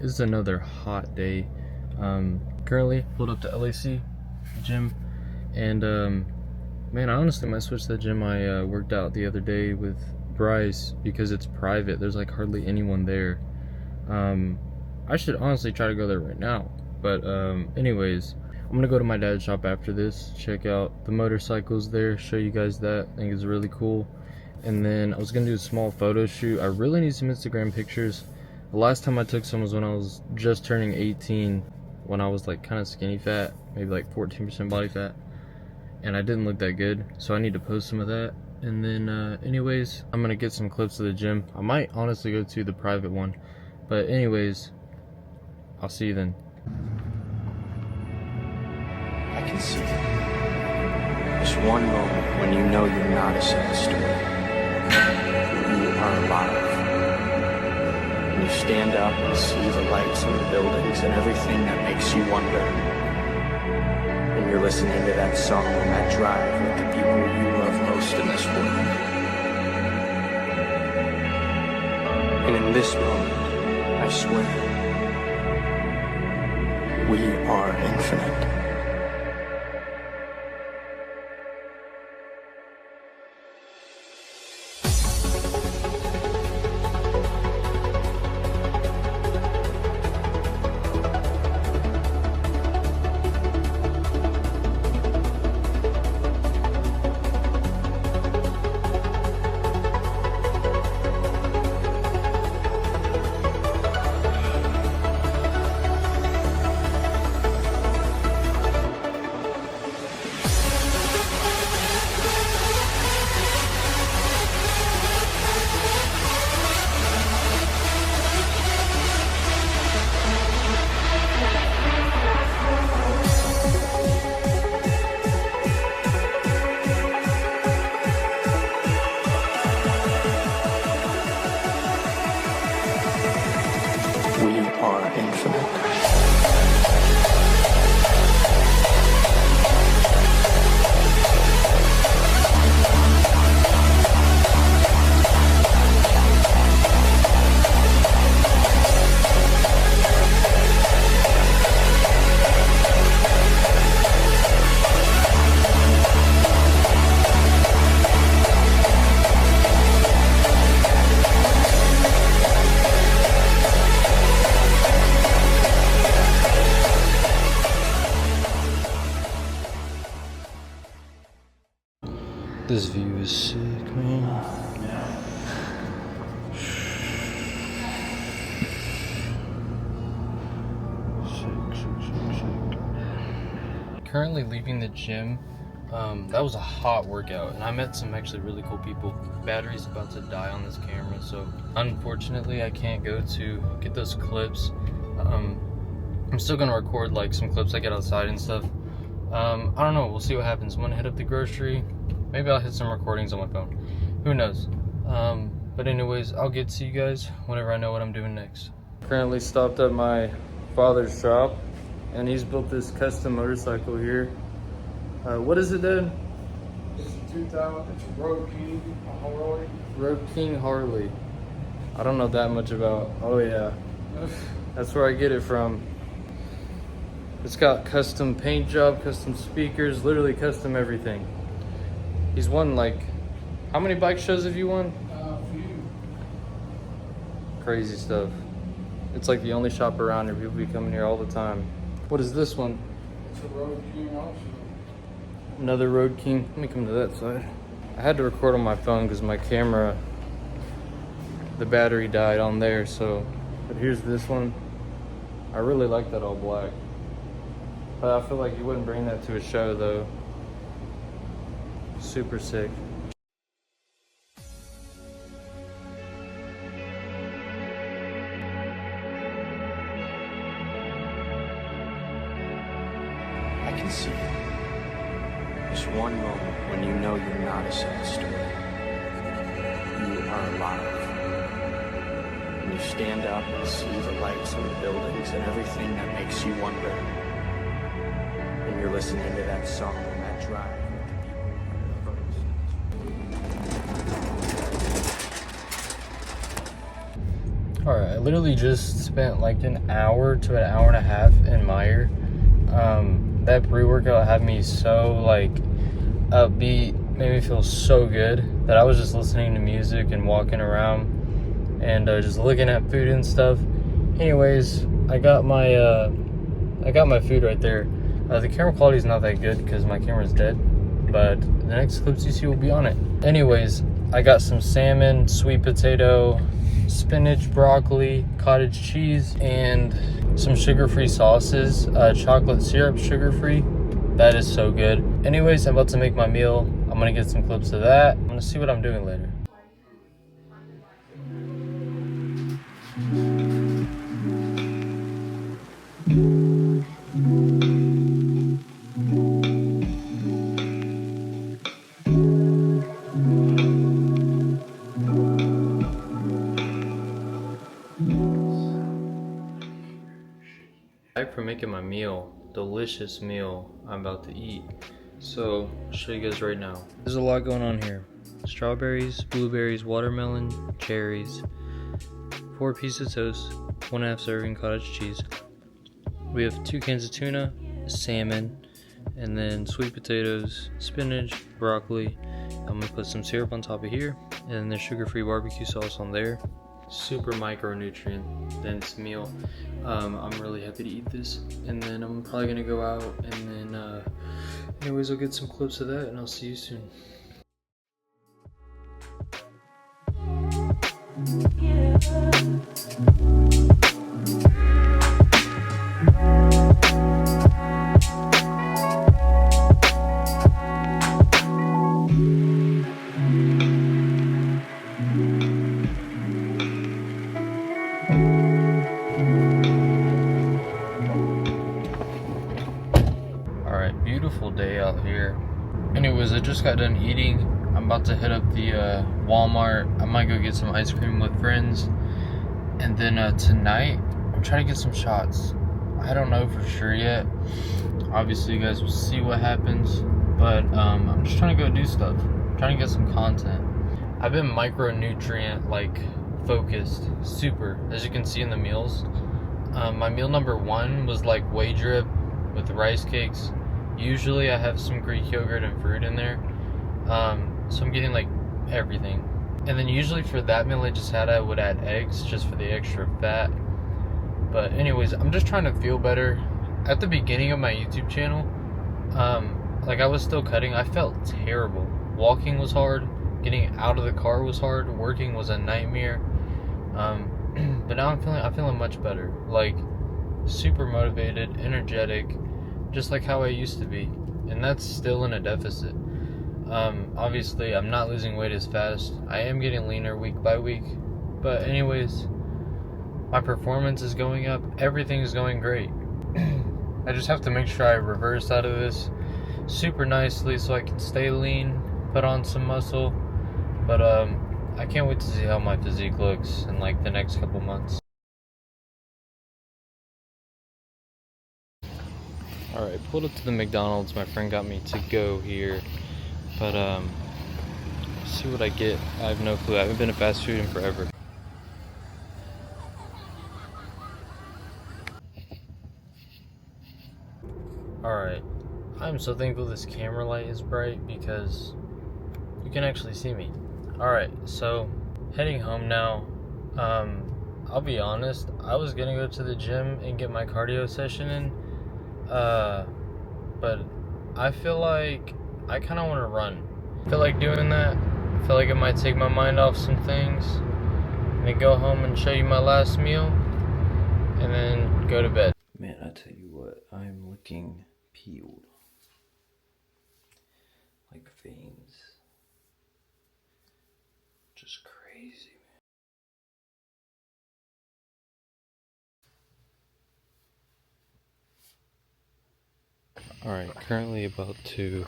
This is another hot day. Currently pulled up to LAC gym, and man, I honestly might switch that gym I worked out the other day with Bryce because it's private. There's like hardly anyone there. I should honestly try to go there right now, but anyways, I'm gonna go to my dad's shop after this, check out the motorcycles there, show you guys that. I think it's really cool. And then I was gonna do a small photo shoot. I really need some Instagram pictures. The last time I took some was when I was just turning 18, when I was like kind of skinny fat, maybe like 14% body fat, and I didn't look that good, so I need to post some of that. And then anyways, I'm gonna get some clips of the gym. I might honestly go to the private one, but anyways, I'll see you then. I can see this one moment when you know you're not a sad story. You are alive. And you stand up and see the lights and the buildings and everything that makes you wonder. And you're listening to that song on that drive with the people you love most in this world. And in this moment, I swear, we are infinite. We are infinite. This view is sick, man. Sick. Currently leaving the gym. That was a hot workout, and I met some actually really cool people. Battery's about to die on this camera, so unfortunately I can't go to get those clips. I'm still gonna record like some clips I get outside and stuff. I don't know, we'll see what happens. I'm gonna head up the grocery. Maybe I'll hit some recordings on my phone. Who knows? But anyways, I'll get to you guys whenever I know what I'm doing next. Currently stopped at my father's shop, and he's built this custom motorcycle here. What is it, Dad? It's a 2000, it's a Road King Harley. Road King Harley. I don't know that much about, oh yeah. That's where I get it from. It's got custom paint job, custom speakers, literally custom everything. He's won like, how many bike shows have you won? Few. Crazy stuff. It's like the only shop around here. People be coming here all the time. What is this one? It's a Road King also. Another Road King. Let me come to that side. I had to record on my phone because my camera, the battery died on there, so. But here's this one. I really like that all black. But I feel like you wouldn't bring that to a show though. Super sick. I can see this one moment when you know you're not a sad story. You are alive. And you stand up and see the lights and the buildings and everything that makes you wonder. And you're listening to that song on that drive with the people you love most. Alright, I literally just spent like an hour to an hour and a half in Meyer. That pre-workout had me so like upbeat, made me feel so good that I was just listening to music and walking around and just looking at food and stuff. Anyways, I got my food right there. The camera quality is not that good because my camera's dead, but the next clips you see will be on it. Anyways, I got some salmon, sweet potato, spinach, broccoli, cottage cheese, and some sugar-free sauces. Chocolate syrup, sugar-free. That is so good. Anyways, I'm about to make my meal. I'm gonna get some clips of that. I'm gonna see what I'm doing later. For making my meal, delicious meal I'm about to eat. So I'll show you guys right now. There's a lot going on here. Strawberries, blueberries, watermelon, cherries, 4 pieces of toast, 1.5 serving cottage cheese. We have 2 cans of tuna, salmon, and then sweet potatoes, spinach, broccoli. I'm gonna put some syrup on top of here, and then the sugar-free barbecue sauce on there. Super micronutrient dense meal. I'm really happy to eat this, and then I'm probably gonna go out and then anyways, I'll get some clips of that and I'll see you soon. Beautiful day out here. Anyways, I just got done eating. I'm about to hit up the Walmart. I might go get some ice cream with friends, and then tonight I'm trying to get some shots. I don't know for sure yet. Obviously you guys will see what happens, but I'm just trying to go do stuff. I'm trying to get some content. I've been micronutrient like focused, super, as you can see in the meals. My meal number 1 was like whey drip with rice cakes. Usually I have some Greek yogurt and fruit in there, so I'm getting like everything. And then usually for that meal I would add eggs just for the extra fat. But anyways, I'm just trying to feel better. At the beginning of my YouTube channel, like I was still cutting, I felt terrible. Walking was hard, getting out of the car was hard, working was a nightmare. But now I'm feeling much better, like super motivated, energetic, just like how I used to be, and that's still in a deficit. Obviously I'm not losing weight as fast. I am getting leaner week by week, but anyways, my performance is going up, everything is going great. I just have to make sure I reverse out of this super nicely so I can stay lean, put on some muscle, but I can't wait to see how my physique looks in like the next couple months. Alright, pulled up to the McDonald's. My friend got me to go here, but see what I get. I have no clue. I haven't been to fast food in forever. Alright, I'm so thankful this camera light is bright because you can actually see me. Alright, so heading home now. I'll be honest, I was gonna go to the gym and get my cardio session in, but I feel like I kind of want to run. I feel like doing that. I feel like it might take my mind off some things, and then go home and show you my last meal, and then go to bed. Man, I tell you what, I'm looking peeled, like veins, just crazy. Alright, currently about to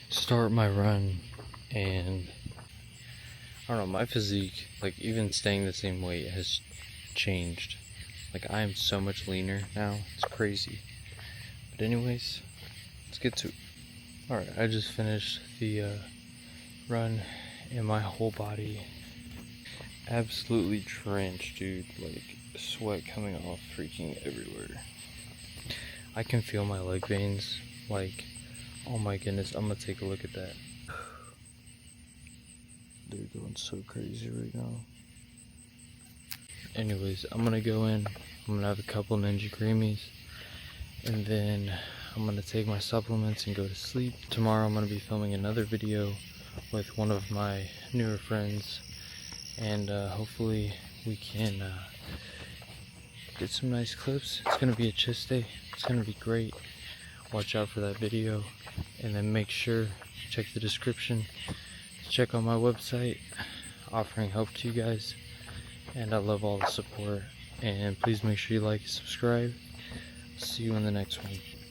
start my run, and I don't know, my physique, like even staying the same weight, has changed. Like I am so much leaner now, it's crazy. But anyways, let's get to it. Alright, I just finished the run, and my whole body absolutely drenched, dude. Like sweat coming off freaking everywhere. I can feel my leg veins, like, oh my goodness, I'm gonna take a look at that. They're going so crazy right now. Anyways, I'm gonna go in, I'm gonna have a couple Ninja Creamies, and then I'm gonna take my supplements and go to sleep. Tomorrow I'm gonna be filming another video with one of my newer friends, and hopefully we can get some nice clips. It's gonna be a chest day. It's gonna be great. Watch out for that video, and then make sure check the description. Check out my website, offering help to you guys, and I love all the support. And please make sure you like and subscribe. See you in the next one.